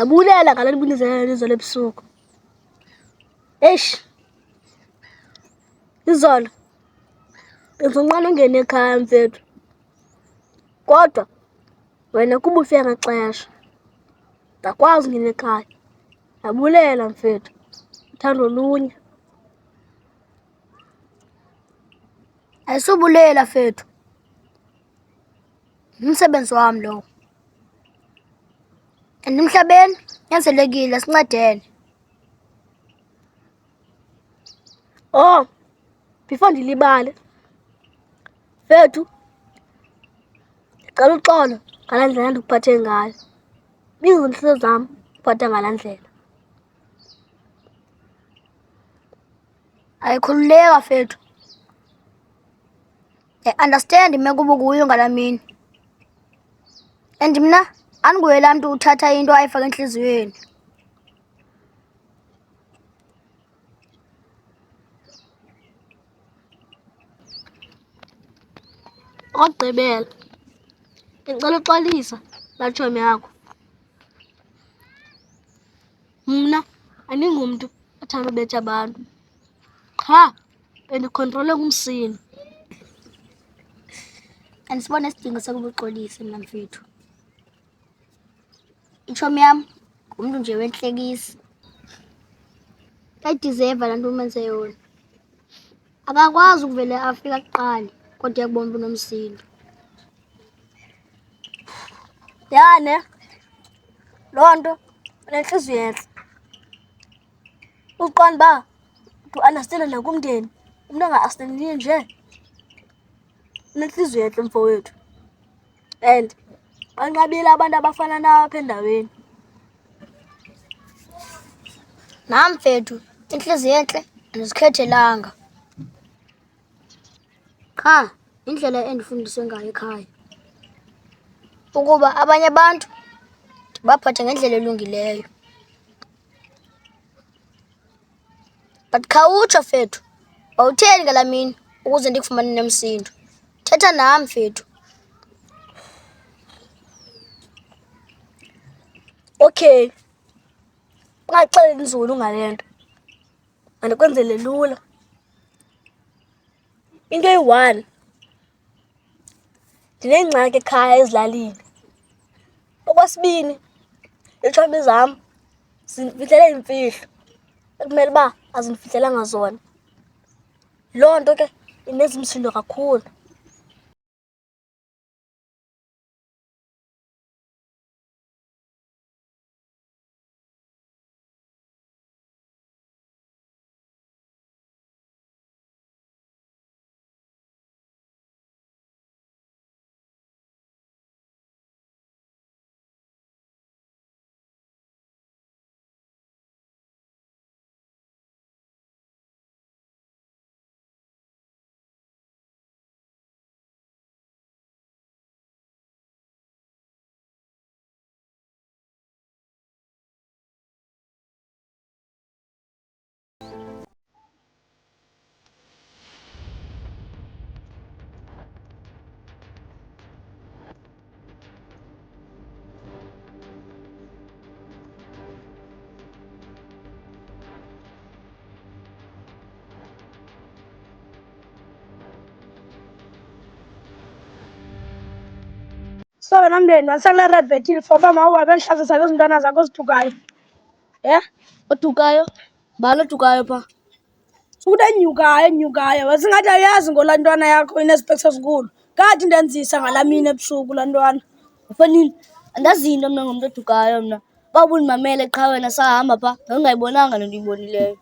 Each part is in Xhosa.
Yabulela ngale nibunizelwe ebusuku. Eish. Izolo. Benzonqana ungena ekhaya mfethu. Kodwa wena kuba ufika ngexesha. Ndakwazi ungena ekhaya. Yabulela mfethu. Uthando lunye. Ayisubulela fethu. Umsebenzi wami lo. Emhlabeni yanzelekile sincedene. Oh, before ndilibale. Fethu. Ndicela uxolo ngala ndlela ndikuphathe ngayo. Izinhliziyo zam uphathe ngala ndlela. Ayikhululeka fethu. Understand imeko ubukuyo ngala mini. And mna andinguye laa mntu uthatha into ayifake entliziyweni. Okugqibela, ndicela uxolisa laa tshomi yakho. Mna andingumntu othanda ubetha abantu. Qha bendikhontrolwe ngumsila. Andisibone isidingo sokuba uxolise mna mfethu. Itshomi yam ngumntu nje wentlekisa. Ayidiserva laa nto umenze yona. Akakwazi ukuvele afika kuqala kodwa yakubona uba unomsindo. Yane, loo nto unentliziyo entle. Uqonda uba uandastenda nakumndeni, umntu anga-astendiyo nje. Unentliziyo entle mfowethu. And banqabile abantu abafana nawe apha endaweni. Nam mfethu, intliziyo entle andizikhethelanga. Qha indlela endifundiswe ngayo ekhaya. Ukuba abanye abantu ndibaphathe ngendlela elungileyo. But khawutsho fethu, wawutheni ngalaa mini ukuze ndikufumane nomsindo? Thetha nam fethu. Okay. Ungaxeleli nzulu ngale nto. Andikwenzele lula. Into eyi-one. Ndinengxaki ekhaya ezilalini. Okwesibini, iitshomi zam zindifihlele iimfihlo ekumele uba azindifihlelanga zona. Loo nto ke indenza umsindo kakhulu. So wena mndeni wasakule red vetile for uba mawuhambe ndihlazisa kwezi ntwana zakho ozithukayo. Odukayo? Bani odukayo phaa? Sukuthi enyukayo. Wasingathi ayazi ngolaa ntwana yakho inespeksi ezinkulu. Kathi ndenzisa ngalaa mini ebusuku laa ntwana. Ufanile, andazi into mna ngumntu odukayo mna. Uba ubundimamele qha wena sahamba phaa, ngangayibonanga le nto uyibonileyo.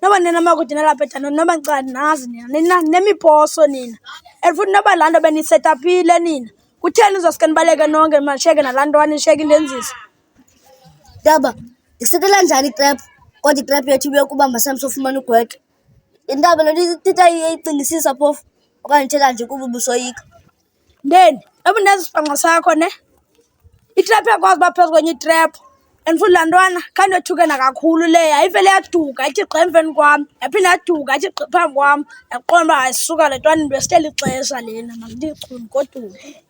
Noba nina makude nalapha ethandweni, noba ndicanazi nina nemiposo nina. And futhi noba laa nto beniyisetapile nina. Kutheni uzoske nibaleke nonke nishiyeke nalaa ntwana ishiyeke indenzisa? Daba, ndisetela njani itrephu? Kodwa itrephu yethu ibe kuba masihambe sofumana ugwetyo. Indaba le nto ithetha iyicingisisa phofu okanye ithetha nje kuba ubusoyika. Ndeni, ebundenza isibhanqa sakho ne? Itrephu yakwazi uba phezu kwenye itrephu. And futhi laa ntwana khande yothukena kakhulu le. Yayivele yaduka ithi gqa emveni kwam. Yaphinda yaduka ithi gqa phambi kwam. Yaqonda uba ayisuka le ntwana investela ixesha lena. Mandichuni goduke.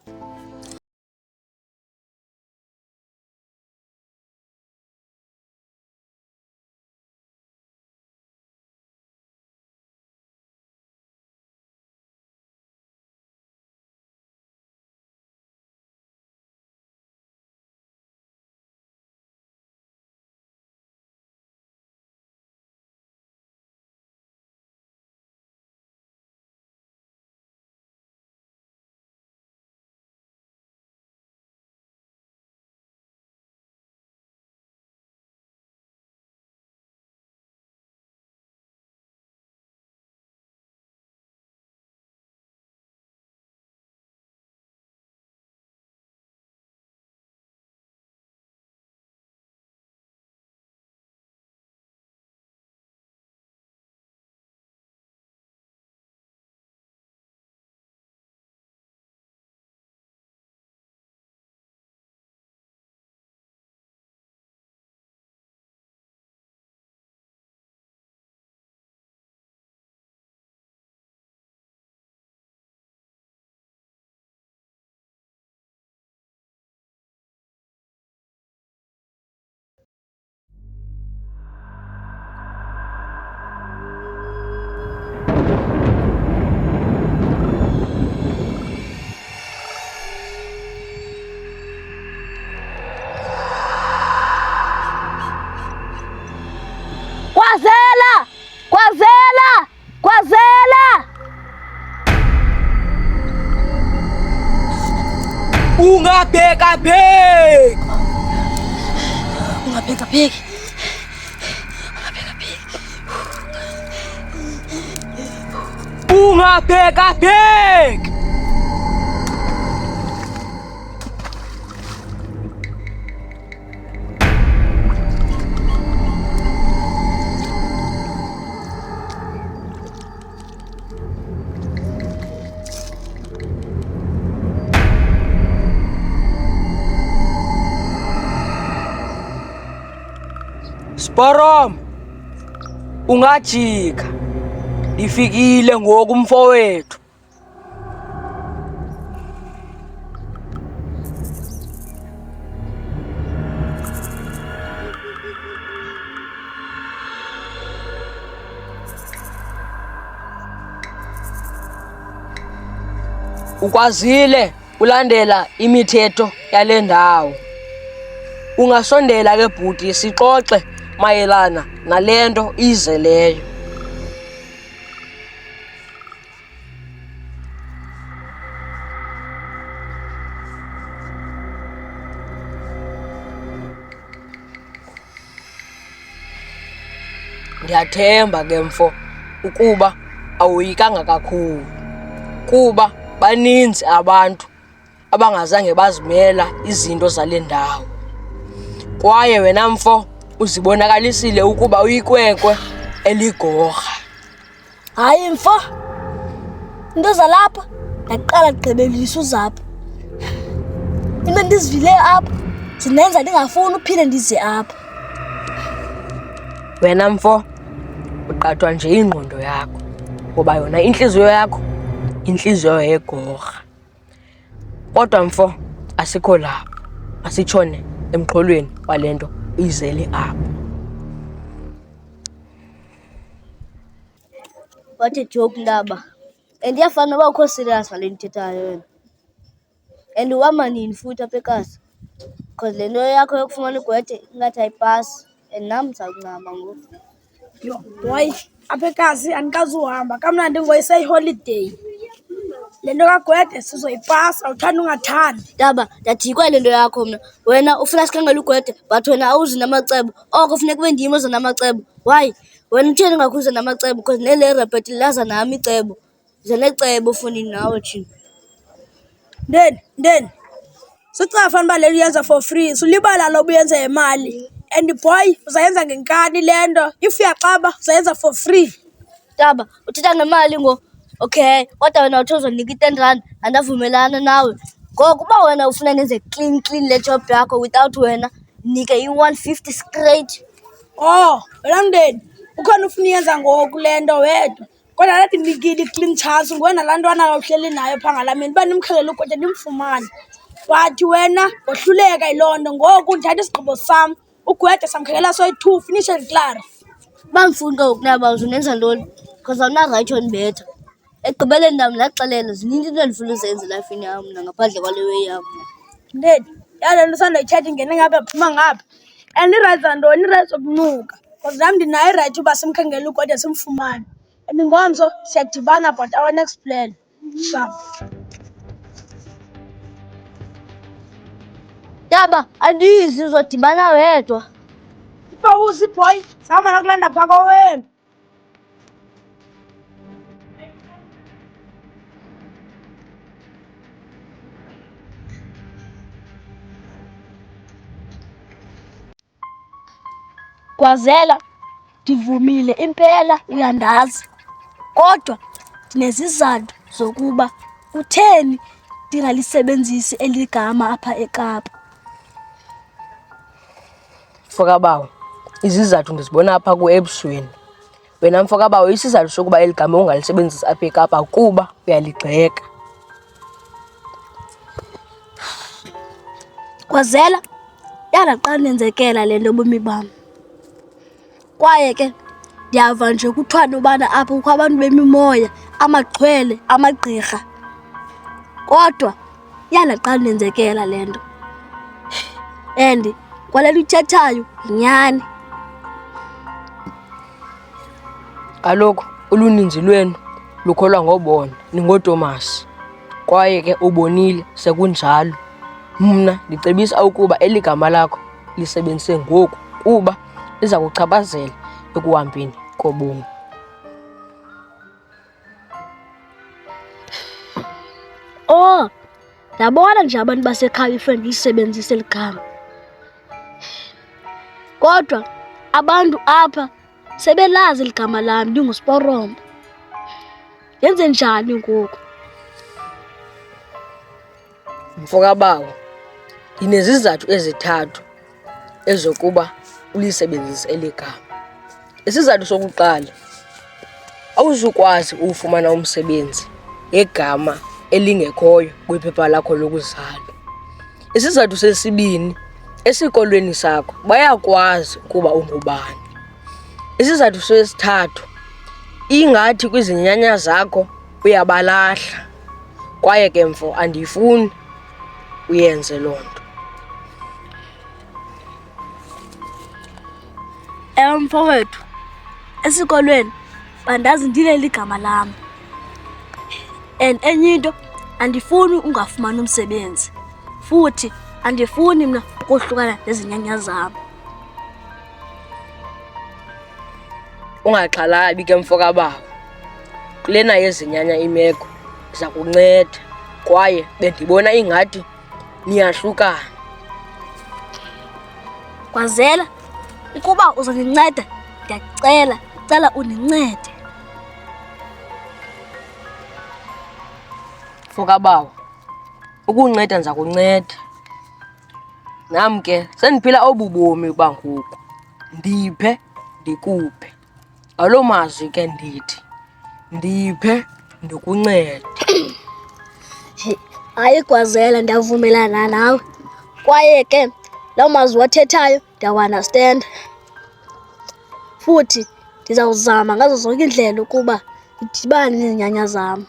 Kwazela! Ungabheka-bheki! Ungabheka-bheki! Sporom, ungajika. Ndifikile ngoku mfowethu. Ukwazile ulandela imithetho yale ndawo. Ungasondela ke bhuti sixoxe mayelana nale nto izeleyo. Ndiyathemba ke mfo ukuba awuyikanga kakhulu kuba baninzi abantu abangazange bazimela izinto zale ndawo. Kwaye wena mfo uzibonakalisile ukuba uyinkwenkwe eligorha. Hayi mfo, into zalapha ndaqala gqibelisa uzapha. Into ndizivile apha zinenza ndingafuni uphinde ndize apha. Wena mfo uqathwa nje ingqondo yakho ngoba yona intliziyo yakho intliziyo yegorha. Kodwa mfo asikho lapho, asitshone emxholweni wale nto izele apha. What a joke ndaba. And iyafana uba ukho serious ngale nto ithethayo wena. And uhamba nini futhi apha ekhaya? Because le nto yakho yokufumana igwetye ingathi ayipasi and nam ndiza kuncama ngoku. Yho boy, apha ekhaya andikazi uhamba kamnandi ngoyiseyiholiday. Le nto kagwetye sizoyipasa, awuthanda ungathandi. Ndaba ndadikwa le nto yakho mna. Wena ufuna sikhangela ugwetye but wena awuzi namacebo. Oko funeka ube ndim oza namacebo. Why? Wena utheni ungakhuza namacebo? Because nele repeti laza nami icebo. Ze necebo ufunini nawe thina. Ndeni. Sicafa uba le uyenza for free. Sulibala lo ubuyenza imali. And boy, uzayenza ngenkani le nto. If uyaxaba uzayenza for free. Ndaba uthetha ngemali ngo. Okay, kodwa wena uthi uzonika i-R10 andavumelana nawe. Ngoku uba wena ufuna nenze clean le job yakho without wena nike i-150 straight. Oh, wena Ndeni, ukhona ufuna uyenza ngoku le nto wedwa. Kodwa nathi ndinikile i-clean chance ngwena laa ntwana uhleli nayo phaa ngalaa mini. Uba nimkhelele ukutya ndimfumane. Wathi wena wohluleka yiloo nto. Ngoku ndithatha isigqibo sam. Ugwetye samkhelela soyi-2, finish and clear. Uba ndifuni ngoku naba uzundenza ntoni? Because awuna-right yondibetha. Ekugqibeleni nam ndaxelela zininzi into endifuna uzenza elifini yam mna ngaphandle kwale way yam. Ndeni, yale nto usandoyithetha ingene ngapha phuma ngapha. And irayithi zantoni? Irayithi zokunuka. Because nam ndinayo irayithi uba simkhangele ugwetye simfumane. And ngomso siyadibana but our next plan. Sham. Ndaba andizi uzodibana wedwa. Ipawuzi boy, sama nakulanda phaa kowenu. Kwazela ndivumile impela uyandazi. Kodwa ndinezizathu zokuba kutheni ndingalisebenzisi eligama apha eKapa. Mfokabawo, izizathu ndizibona apha ebusweni. Wena mfokabawo, isizathu sokuba eligama ungalisebenzisi apha eKapa kuba uyaligxeka. Kwazela yandaqala nenzekela le nto bomi bam. Kwaye ke ndiyava nje kuthiwa ubana apha kukho abantu bemimoya, amaxhwele, amagqirha. Kodwa yandaqala nenzekela le nto. And kwale nto ithethayo yinyani. Kaloku uluninzi lwenu lukholwa ngobona, ningooTomasi, kwaye ke ubonile sekunjalo. Mna ndicebisa ukuba eli gama lakho lisebenzise ngoku kuba liza kuchaphazela ekuhambeni kobomi. Oh, ndabona nje abantu basekhaya ifeni lisebenzise eli gama. Kodwa abantu apha sebelazi eli gama lam ndinguSporombo. Yenze njani ngoku? Mfo kabawo, ndinezizathu ezithathu ezokuba ulisebenzise eli gama. Isizathu sokuqala, awuzukwazi ufumana umsebenzi ngegama elingekhoyo kwiphepha lakho lokuzalwa. Isizathu sesibini, esikolweni sakho bayakwazi ukuba ungubani. Isizathu sesithathu, ingathi kwizinyanya zakho uyabalahla, kwaye ke mfo andifuni uyenze loo nto. Ewe mfowethu, esikolweni bandazi ndileli gama lam. And enye into, andifuni ungafumani umsebenzi. Futhi andifuni mna ukohlukana nezinyanya zam. Ungaxhalabi ke mfo kabawo, kulena yezinyanya imeko ndiza kunceda, kwaye bendibona ingathi niyahlukana. Kwazela, ukuba uzondinceda ndicela undincede. Mfo kabawo, ukunceda ndiza kunceda. Nam ke sendiphila obu bomi bangoku, ndiphe ndikuphe. Ngaloo mazwi ke ndithi, ndiphe ndikuncede. Hayi Gwazela, ndiyavumelana nawe. Kwaye ke lawo mazwi wathethayo ndiyawa-understand. Futhi ndizawuzama ngazo zonke iindlela ukuba ndidibane nezinyanya zam.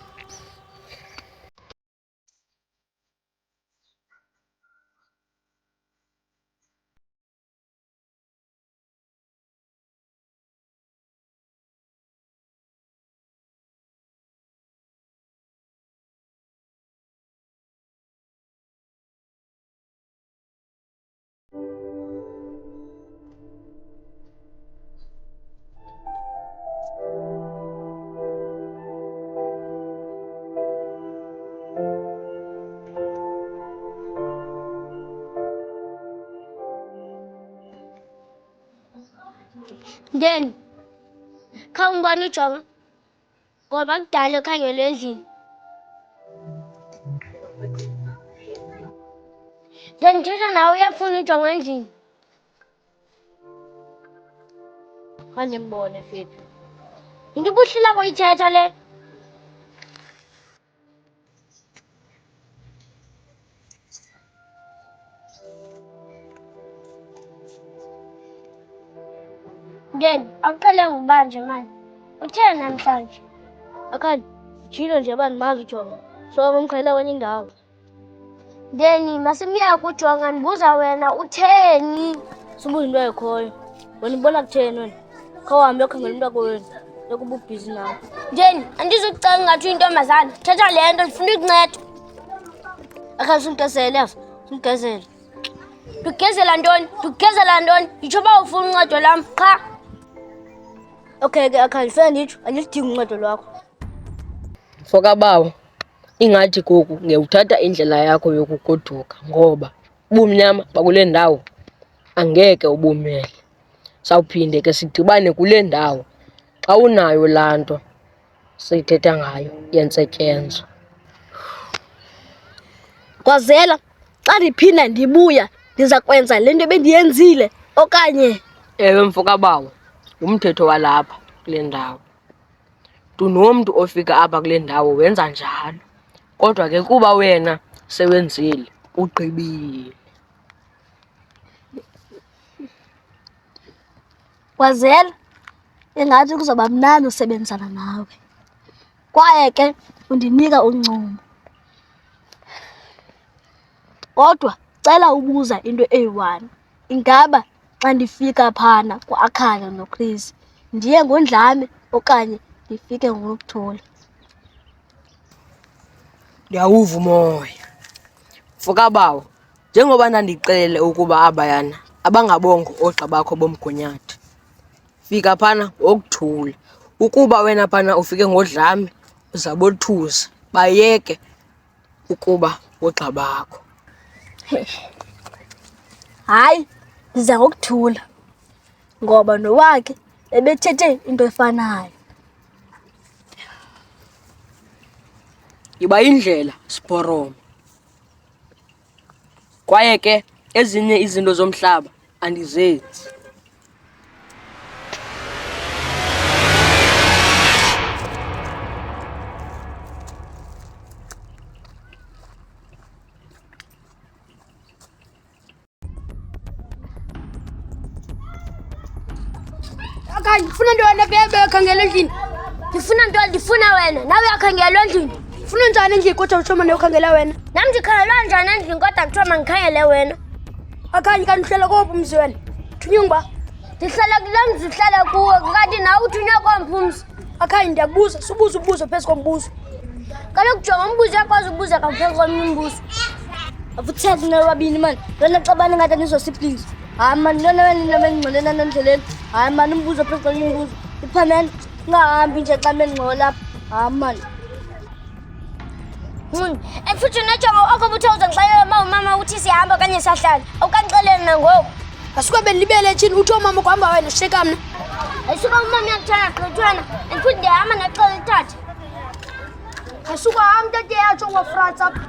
Then, khawumbona uJonga ngoba kudala ekhangela endlini. Then ndithetha nawe uyafuna uJonga endlini. Khandimbone mfethu. Yinto ubuhlila kuyithetha le. Then, akuqale ngubanje manje. Utheni namhlanje? Akhani, jilo nje bandimazi uJonga. So ngumkhwela kwenye indawo. Then masimya kuJonga ndibuza wena utheni? Subuza into ekhoyo. Wena ubona kutheni wena? Khawuhambe uyokhangela umntu wakowenu. Yokuba ubhizi nawe. Then andizukucela ngathi uyintombazana. Thetha le nto ndifuna ukunceda. Akhani sumtesele yazi. Sumgezele. Ndikugezela ntoni? Ndikugezela ntoni? Yitsho uba ufuna uncedo lam qha. Okay ke akhani fena nditsho andilidingi uncedo lwakho. Mfo kabawo, ingathi ngoku ngewuthatha indlela yakho yokugoduka, ngoba ubumnyama bakule ndawo angeke ubumele. Sawuphinde ke sidibane kule ndawo xa unayo laa nto siyithetha ngayo yentsetyenzo. Gwazela, xa ndiphinda ndibuya ndiza kwenza le nto bendiyenzile okanye? Ewe mfo kabawo, ngumthetho walapha kule ndawo. Mntu nomntu ofika apha kule ndawo wenza njalo. Kodwa ke kuba wena sewenzile, ugqibile. Gwazela, ingathi kuzoba mnandi usebenzisana nawe. Kwaye ke undinika uncumo. Kodwa cela ubuza into eyi-1. Ingaba xa ndifika phana kwa-Akhaya noChris ndiye ngoNdlame okanye ndifike ngokuthula. Ndiyawuva umoya. Mfokabawo, njengoba ndandixelele ukuba abayana abangabongo oogxa bakho bomgunyathi, fika phana ngokuthula. Ukuba wena phana ufike ngodlame, uzabothusa bayeke ukuba ngoogxa bakho. Hayi, ndiza ngokuthula ngoba nowakhe ebethethe into efanayo. Iba yindlela, Sibhoromo. Kwaye ke ezinye izinto zomhlaba andizenzi. Akanye ndifuna ntoni bebe ekhangela endlini? Ndifuna ntoni? Ndifuna wena. Nawe uyakhangelwa endlini. Ufuna njani endlini kodwa utshoma ukhangela wena? Nam ndikhangelwa njani endlini kodwa kuthiwa mandikhangele wena? Akanye kanti uhlala kophi umzi wena? Thunywa uba Ndihlala kule mzi uhlala kuwo, ngathi nawe uthunywa komphi umzi? Akanye ndiyakubuza, subuza ubuzo phezu kombuzo. Kaloku jonga umbuzo uyakwazi ukubuza kaphezu komnye umbuzo. Afuthele nababini mani, lona xabana ngathi anizosipliza. Hayi mani, lona wena nabengingxolelana endleleni. Hayi mani, umbuzo phezu komnye umbuzo. Iphameni, ungahambi nje xa bendingxola lapha. Hayi mani. Futhi unajonga oko buthe uzongixelela uma umama uthi sihamba okanye siyahlala. Awukanixeleli nangoku. Asuke bendilibele tshini uthi omama kuhamba wena ushiyeka mna? Ayisuka umama uyakuthanda gqithwana and futhi ndiyahamba naxela lithatha. Asuka hamba tete yatsho ngofrats apha.